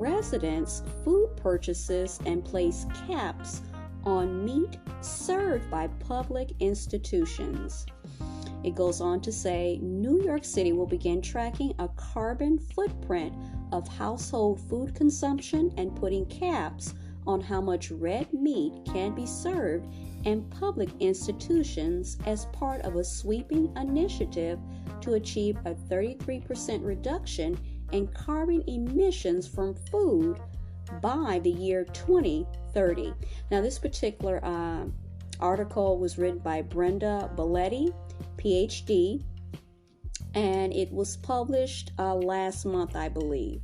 residents food purchases and place caps on meat served by public institutions. It goes on to say New York City will begin tracking a carbon footprint of household food consumption and putting caps on how much red meat can be served in public institutions as part of a sweeping initiative to achieve a 33% reduction in carbon emissions from food by the year 2030. Now, this particular article was written by Brenda Belletti, PhD, and it was published last month, I believe.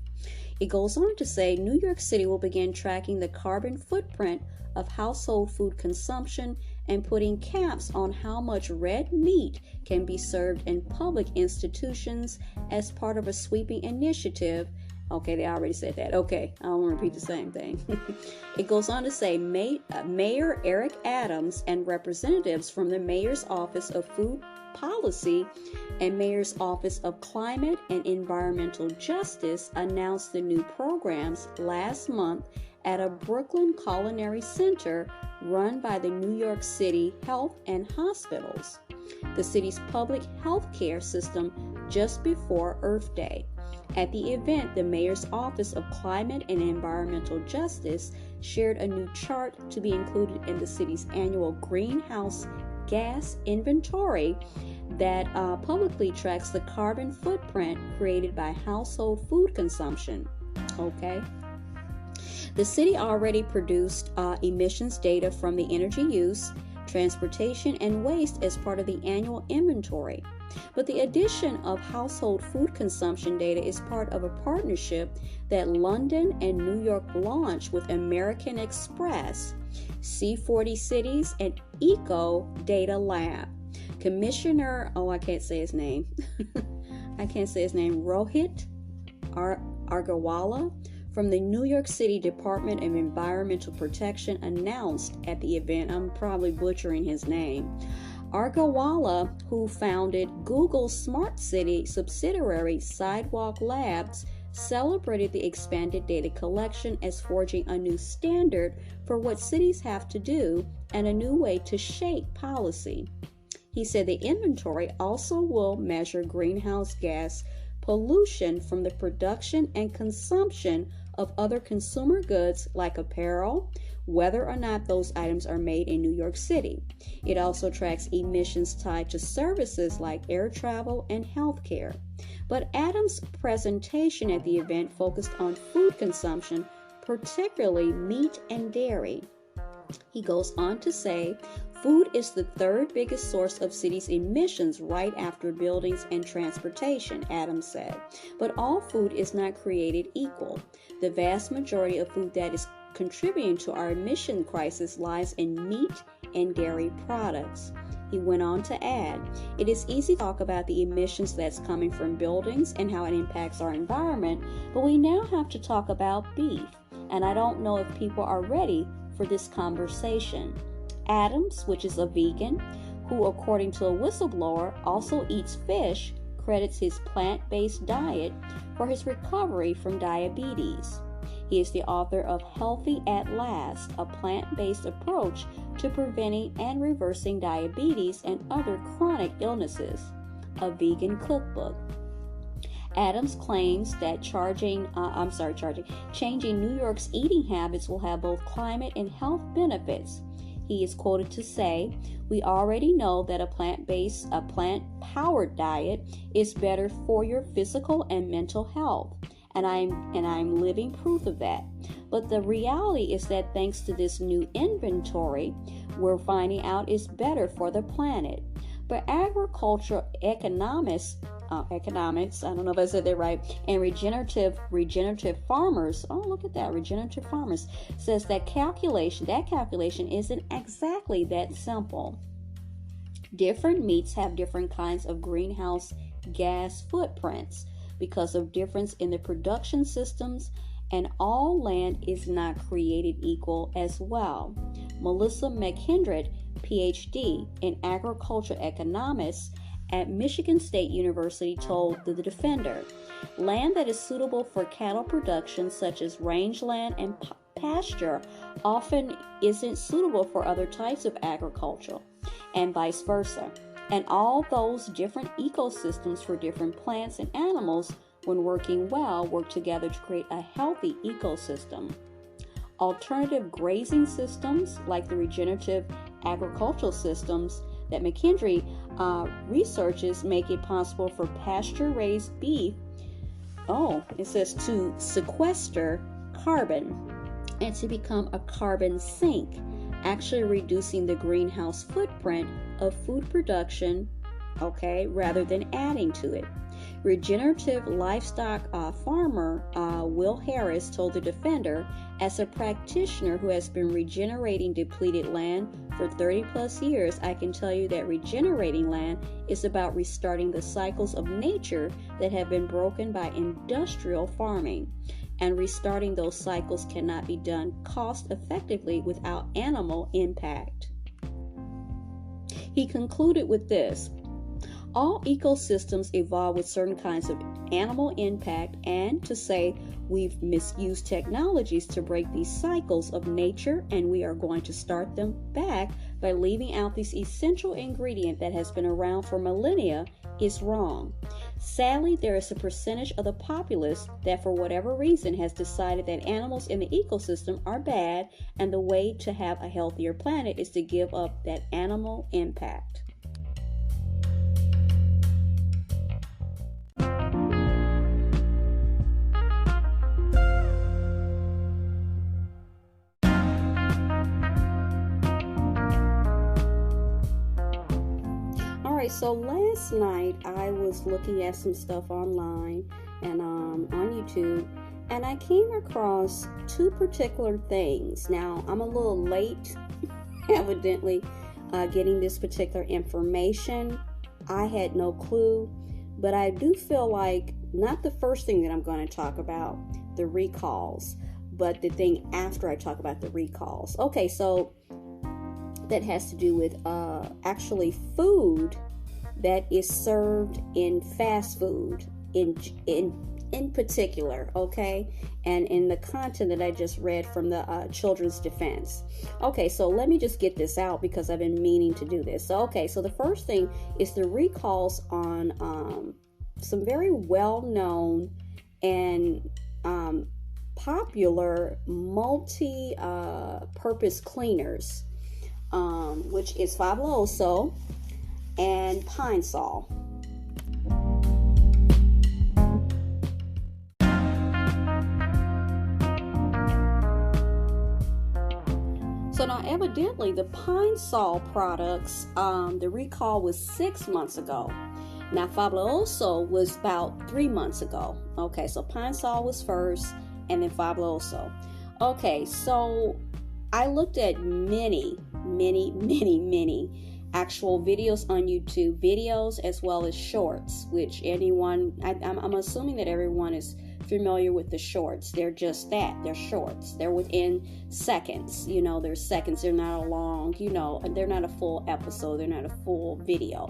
It goes on to say New York City will begin tracking the carbon footprint of household food consumption and putting caps on how much red meat can be served in public institutions as part of a sweeping initiative. Okay, they already said that. Okay, I don't want to repeat the same thing. It goes on to say Mayor Eric Adams and representatives from the Mayor's Office of Food Policy and Mayor's Office of Climate and Environmental Justice announced the new programs last month at a Brooklyn Culinary Center run by the New York City Health and Hospitals, the city's public health care system, just before Earth Day. At the event, the Mayor's Office of Climate and Environmental Justice shared a new chart to be included in the city's annual greenhouse gas inventory that publicly tracks the carbon footprint created by household food consumption. Okay. The city already produced emissions data from the energy use, transportation, and waste as part of the annual inventory. But the addition of household food consumption data is part of a partnership that London and New York launched with American Express, C40 Cities, and Eco Data Lab. Commissioner, I can't say his name. Rohit Agarwala from the New York City Department of Environmental Protection announced at the event, I'm probably butchering his name, Agarwala, who founded Google's Smart City subsidiary Sidewalk Labs, celebrated the expanded data collection as forging a new standard for what cities have to do and a new way to shape policy. He said the inventory also will measure greenhouse gas pollution from the production and consumption of other consumer goods like apparel, whether or not those items are made in New York City. It also tracks emissions tied to services like air travel and healthcare. But Adams' presentation at the event focused on food consumption, particularly meat and dairy. He goes on to say, food is the third biggest source of cities' emissions right after buildings and transportation, Adams said. But all food is not created equal. The vast majority of food that is contributing to our emission crisis lies in meat and dairy products. He went on to add, it is easy to talk about the emissions that's coming from buildings and how it impacts our environment, but we now have to talk about beef, and I don't know if people are ready for this conversation. Adams, which is a vegan, who according to a whistleblower also eats fish, credits his plant-based diet for his recovery from diabetes. He is the author of Healthy at Last, a plant-based approach to preventing and reversing diabetes and other chronic illnesses, a vegan cookbook. Adams claims that changing New York's eating habits will have both climate and health benefits. He is quoted to say, "We already know that a plant-powered diet is better for your physical and mental health, and I'm living proof of that. But the reality is that thanks to this new inventory, we're finding out it's better for the planet." But agricultural economics, I don't know if I said that right, and regenerative farmers, regenerative farmers, says that calculation isn't exactly that simple. Different meats have different kinds of greenhouse gas footprints because of difference in the production systems, and all land is not created equal as well. Melissa McKendrick, PhD in agricultural economics at Michigan State University told the defender, land that is suitable for cattle production, such as rangeland and pasture, often isn't suitable for other types of agriculture, and vice versa. And all those different ecosystems for different plants and animals, when working well, work together to create a healthy ecosystem. Alternative grazing systems, like the regenerative agricultural systems that McKendree researches, make it possible for pasture-raised beef, it says, to sequester carbon and to become a carbon sink, actually reducing the greenhouse footprint of food production, rather than adding to it. Regenerative livestock farmer Will Harris told the defender, as a practitioner who has been regenerating depleted land for 30 plus years, I can tell you that regenerating land is about restarting the cycles of nature that have been broken by industrial farming. And restarting those cycles cannot be done cost effectively without animal impact. He concluded with this: all ecosystems evolve with certain kinds of animal impact, and to say we've misused technologies to break these cycles of nature and we are going to start them back by leaving out this essential ingredient that has been around for millennia is wrong. Sadly, there is a percentage of the populace that for whatever reason has decided that animals in the ecosystem are bad, and the way to have a healthier planet is to give up that animal impact. So last night I was looking at some stuff online and on YouTube, and I came across two particular things. Now, I'm a little late, evidently, getting this particular information. I had no clue, but I do feel like not the first thing that I'm going to talk about, the recalls, but the thing after I talk about the recalls. Okay, so that has to do with actually food that is served in fast food in particular, okay, and in the content that I just read from the Children's Defense. Okay, so let me just get this out because I've been meaning to do this. So the first thing is the recalls on some very well-known and popular multi-purpose cleaners, which is Fabuloso and Pine Sol. So now evidently the Pine Sol products, the recall was 6 months ago. Now Fabuloso was about 3 months ago. Okay, so Pine Sol was first and then Fabuloso. Okay, so I looked at many actual videos on YouTube, videos as well as shorts, which I'm assuming that everyone is familiar with the shorts. They're just that, they're shorts. They're within seconds, they're seconds, they're not a long, they're not a full episode, they're not a full video.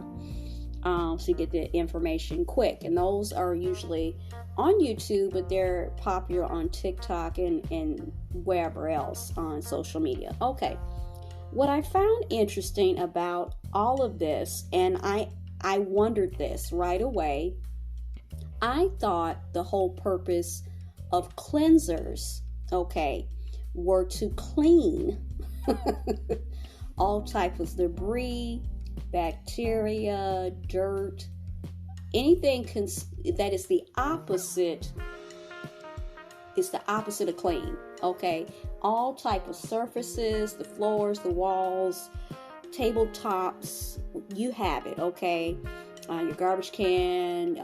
So you get the information quick, and those are usually on YouTube, but they're popular on TikTok and wherever else on social media. Okay. What I found interesting about all of this, and I wondered this right away, I thought the whole purpose of cleansers, were to clean all types of debris, bacteria, dirt, anything that is the opposite. It's the opposite of clean, all type of surfaces, the floors, the walls, tabletops, you have it, your garbage can,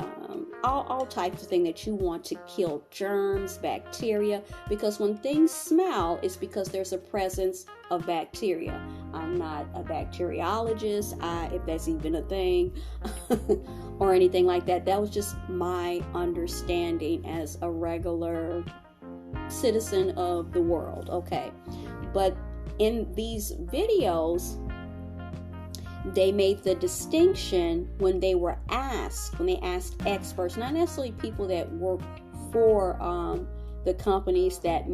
all types of things that you want to kill germs, bacteria, because when things smell, it's because there's a presence of bacteria. I'm not a bacteriologist, if that's even a thing, or anything like that. That was just my understanding as a regular citizen of the world, But in these videos, they made the distinction when they asked experts, not necessarily people that work for the companies that